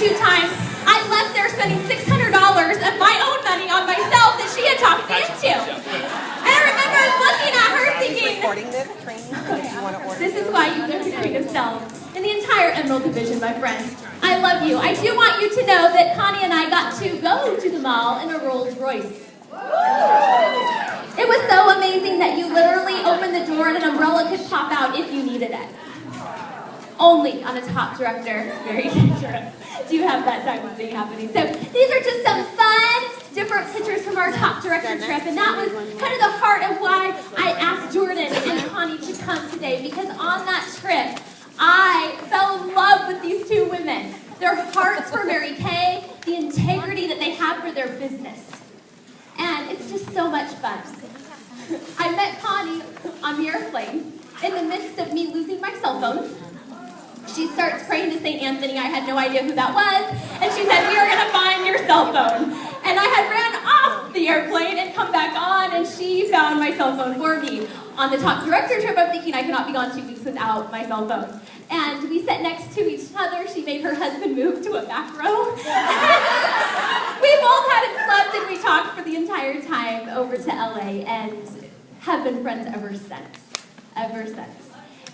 2 times, I left there spending $600 of my own money on myself that she had talked me into. And I remember looking at her thinking, this is why you learn to create yourself. In the entire Emerald Division, my friend, I love you. I do want you to know that Connie and I got to go to the mall in a Rolls Royce. It was so amazing that you literally opened the door and an umbrella could pop out if you needed it. Only on a top director, very dangerous, do you have that type of thing happening. So these are just some fun, different pictures from our top director trip, and that was kind of the heart of why I asked Jordan and Connie to come today, because on that trip, I fell in love with these 2 women. Their hearts for Mary Kay, the integrity that they have for their business. And it's just so much fun. I met Connie on the airplane in the midst of me losing my cell phone. She starts praying to St. Anthony. I had no idea who that was. And she said, we are going to find your cell phone. And I had ran off the airplane and come back on, and she found my cell phone for me. On the top director trip, I'm thinking I cannot be gone 2 weeks without my cell phone. And we sat next to each other. She made her husband move to a back row. We both hadn't slept, and we talked for the entire time over to LA and have been friends ever since. Ever since.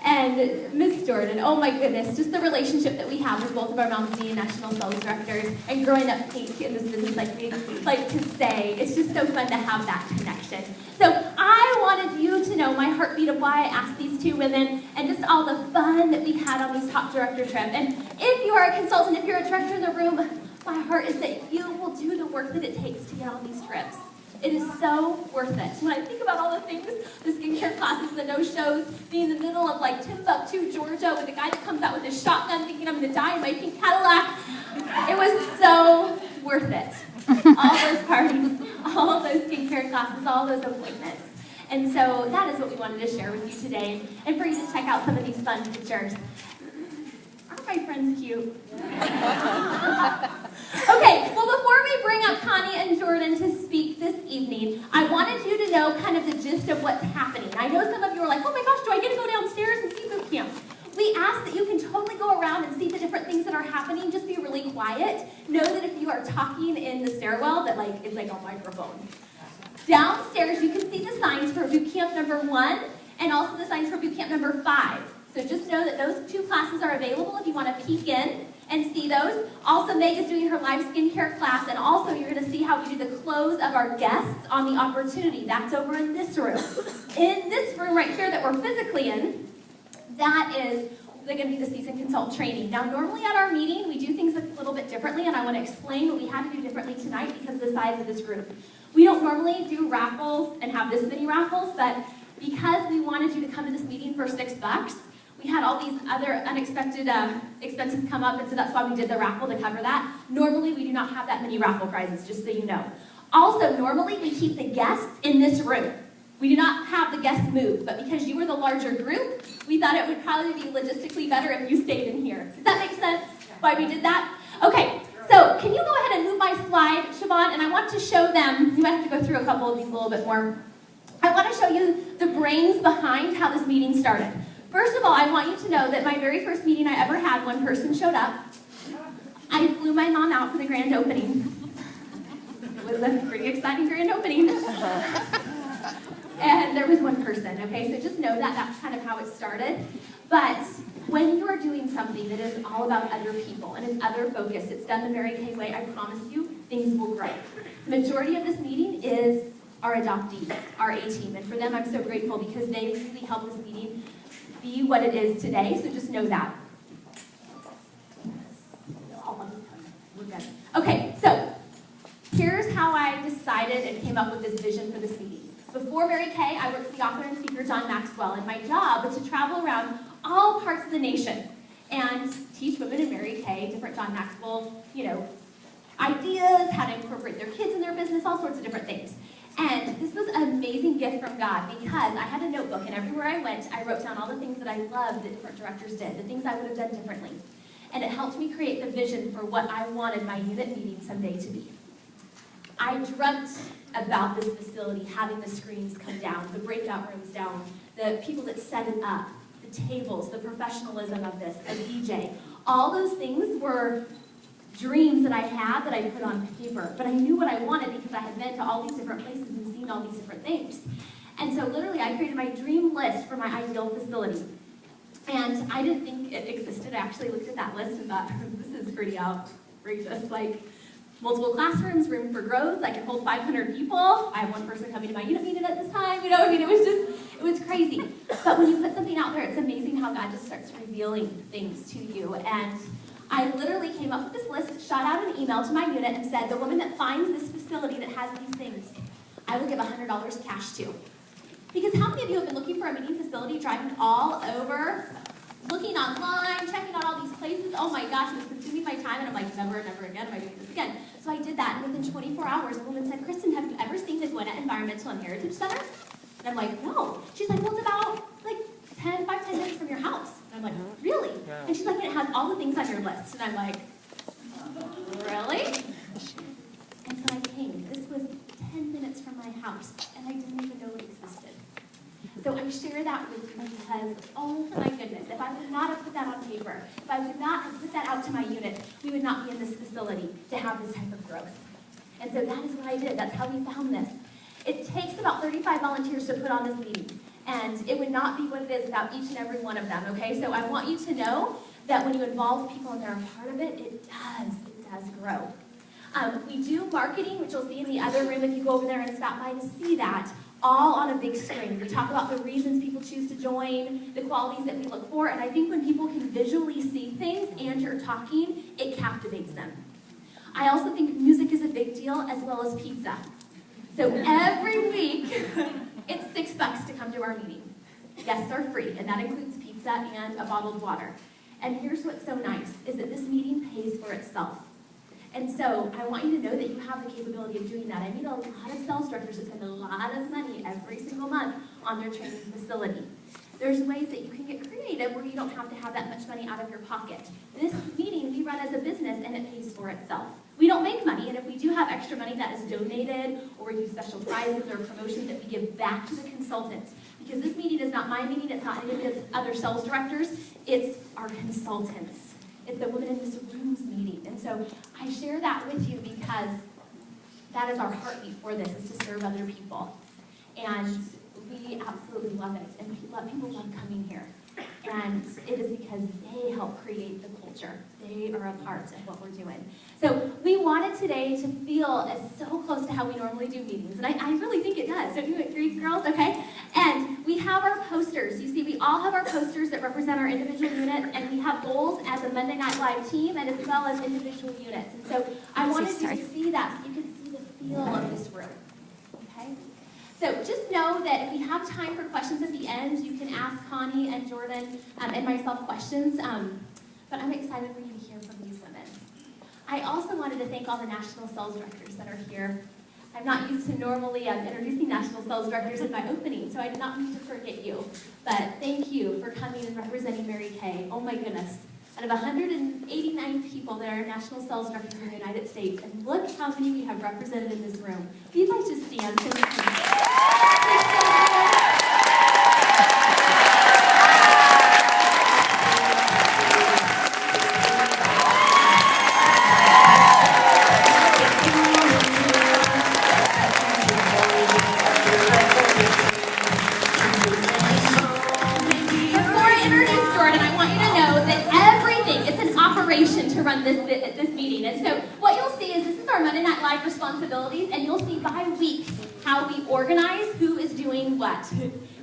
And Miss Jordan, oh my goodness, just the relationship that we have with both of our Mountain City National Sales Directors, and growing up pink in this business, like we like to say, it's just so fun to have that connection. So I wanted you to know my heartbeat of why I asked these 2 women, and just all the fun that we had on these top director trips. And if you are a consultant, if you're a director in the room, my heart is that you will do the work that it takes to get on these trips. It is so worth it. When I think about all the things, the skincare classes, the no-shows, being in the middle of like Timbuktu, Georgia, with a guy that comes out with his shotgun thinking I'm gonna die in my pink Cadillac, it was so worth it. All those parties, all those skincare classes, all those appointments. And so that is what we wanted to share with you today, and for you to check out some of these fun pictures. Aren't my friends cute? Okay, well, before we bring up Connie and Jordan to speak this evening, I wanted you to know kind of the gist of what's happening. I know some of you are like, oh my gosh, do I get to go downstairs and see boot camps? We ask that you can totally go around and see the different things that are happening. Just be really quiet. Know that if you are talking in the stairwell, that it's like a microphone. Downstairs, you can see the signs for boot camp number 1 and also the signs for boot camp number 5. So just know that those 2 classes are available if you want to peek in and see those. Also, Meg is doing her live skincare class, and also you're going to see how we do the close of our guests on the opportunity. That's over in this room. In this room right here that we're physically in, that is going to be the season consult training. Now, normally at our meeting, we do things a little bit differently, and I want to explain what we had to do differently tonight because of the size of this group. We don't normally do raffles and have this many raffles, but because we wanted you to come to this meeting for $6, we had all these other unexpected expenses come up, and so that's why we did the raffle to cover that. Normally, we do not have that many raffle prizes, just so you know. Also, normally, we keep the guests in this room. We do not have the guests move, but because you were the larger group, we thought it would probably be logistically better if you stayed in here. Does that make sense, why we did that? Okay, so can you go ahead and move my slide, Siobhan? And I want to show them, you might have to go through a couple of these a little bit more. I want to show you the brains behind how this meeting started. First of all, I want you to know that my very first meeting I ever had, one person showed up. I flew my mom out for the grand opening. It was a pretty exciting grand opening. And there was one person, okay? So just know that that's kind of how it started. But when you are doing something that is all about other people and it's other focused, it's done the Mary Kay way, I promise you, things will grow. The majority of this meeting is our adoptees, our A-team. And for them, I'm so grateful because they really helped this meeting be what it is today, so just know that. Okay, so here's how I decided and came up with this vision for this meeting. Before Mary Kay, I worked with the author and speaker John Maxwell, and my job was to travel around all parts of the nation and teach women in Mary Kay different John Maxwell, ideas, how to incorporate their kids in their business, all sorts of different things. And this was an amazing gift from God because I had a notebook, and everywhere I went, I wrote down all the things that I loved that different directors did, the things I would have done differently. And it helped me create the vision for what I wanted my unit meeting someday to be. I dreamt about this facility, having the screens come down, the breakout rooms down, the people that set it up, the tables, the professionalism of this, a DJ. All those things were dreams that I had that I put on paper. But I knew what I wanted because I had been to all these different places and seen all these different things. And so literally I created my dream list for my ideal facility. And I didn't think it existed. I actually looked at that list and thought, this is pretty outrageous. Like, multiple classrooms, room for growth, I can hold 500 people. I have one person coming to my unit meeting at this time, you know, I mean, it was crazy. But when you put something out there, it's amazing how God just starts revealing things to you. And I literally came up with this list, shot out an email to my unit and said, the woman that finds this facility that has these things, I will give $100 cash to. Because how many of you have been looking for a meeting facility, driving all over, looking online, checking out all these places? Oh my gosh, it was consuming my time, and I'm like, never, never again am I doing this again. So I did that, and within 24 hours, a woman said, Kristen, have you ever seen the Gwinnett Environmental and Heritage Center? And I'm like, no. She's like, well, it's about like 10 minutes from your house. And I'm like, really? Yeah. And she's like, it has all the things on your list. And I'm like, really? And so I came. This was 10 minutes from my house, and I didn't even know it existed. So I share that with you because, oh my goodness, if I would not have put that on paper, if I would not have put that out to my unit, we would not be in this facility to have this type of growth. And so that is what I did. That's how we found this. It takes about 35 volunteers to put on this meeting, and it would not be what it is without each and every one of them, okay? So I want you to know that when you involve people and they're a part of it, it does grow. We do marketing, which you'll see in the other room if you go over there and stop by to see that, all on a big screen. We talk about the reasons people choose to join, the qualities that we look for, and I think when people can visually see things and you're talking, it captivates them. I also think music is a big deal, as well as pizza. So every week, it's $6 to come to our meeting. Guests are free, and that includes pizza and a bottled water. And here's what's so nice, is that this meeting pays for itself. And so I want you to know that you have the capability of doing that. I meet a lot of sales directors that spend a lot of money every single month on their training facility. There's ways that you can get creative where you don't have to have that much money out of your pocket. This meeting we run as a business, and it pays for itself. We don't make money, and if we do have extra money that is donated, or we do special prizes or promotions that we give back to the consultants. Because this meeting is not my meeting, it's not any of the other sales directors, it's our consultants. It's the women in this room's meeting. And so I share that with you because that is our heartbeat for this, is to serve other people. And we absolutely love it. And people love coming here. And it is because they help create the culture. They are a part of what we're doing. So we wanted today to feel as so close to how we normally do meetings. And I really think it does. Don't you agree, girls? Okay? And we have our posters. You see, we all have our posters that represent our individual units, and we have goals as a Monday Night Live team and as well as individual units. And so I wanted you to see that so you can see the feel of this room. Okay? So just know that if we have time for questions at the end, you can ask Connie and Jordan and myself questions. But I'm excited for you to hear from these women. I also wanted to thank all the national sales directors that are here. I'm not used to normally introducing national sales directors in my opening, so I did not mean to forget you. But thank you for coming and representing Mary Kay. Oh my goodness. Out of 189 people that are national sales directors in the United States, and look how many we have represented in this room. If you'd like to stand so we can. To run this meeting. And so what you'll see is this is our Monday Night Live responsibilities, and you'll see by week how we organize who is doing what.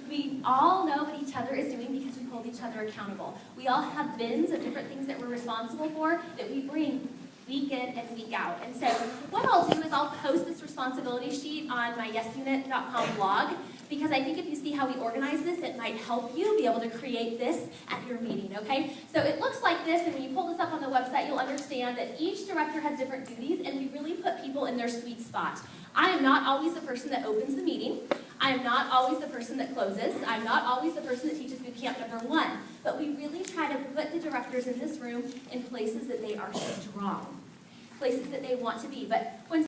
We all know what each other is doing because we hold each other accountable. We all have bins of different things that we're responsible for that we bring week in and week out. And so what I'll do is I'll post this responsibility sheet on my yesunit.com blog, because I think if you see how we organize this, it might help you be able to create this at your meeting, okay? So it looks like this, and when you pull this up on the website, you'll understand that each director has different duties, and we really put people in their sweet spot. I am not always the person that opens the meeting. I am not always the person that closes. I'm not always the person that teaches boot camp number 1. But we really try to put the directors in this room in places that they are strong, places that they want to be. But when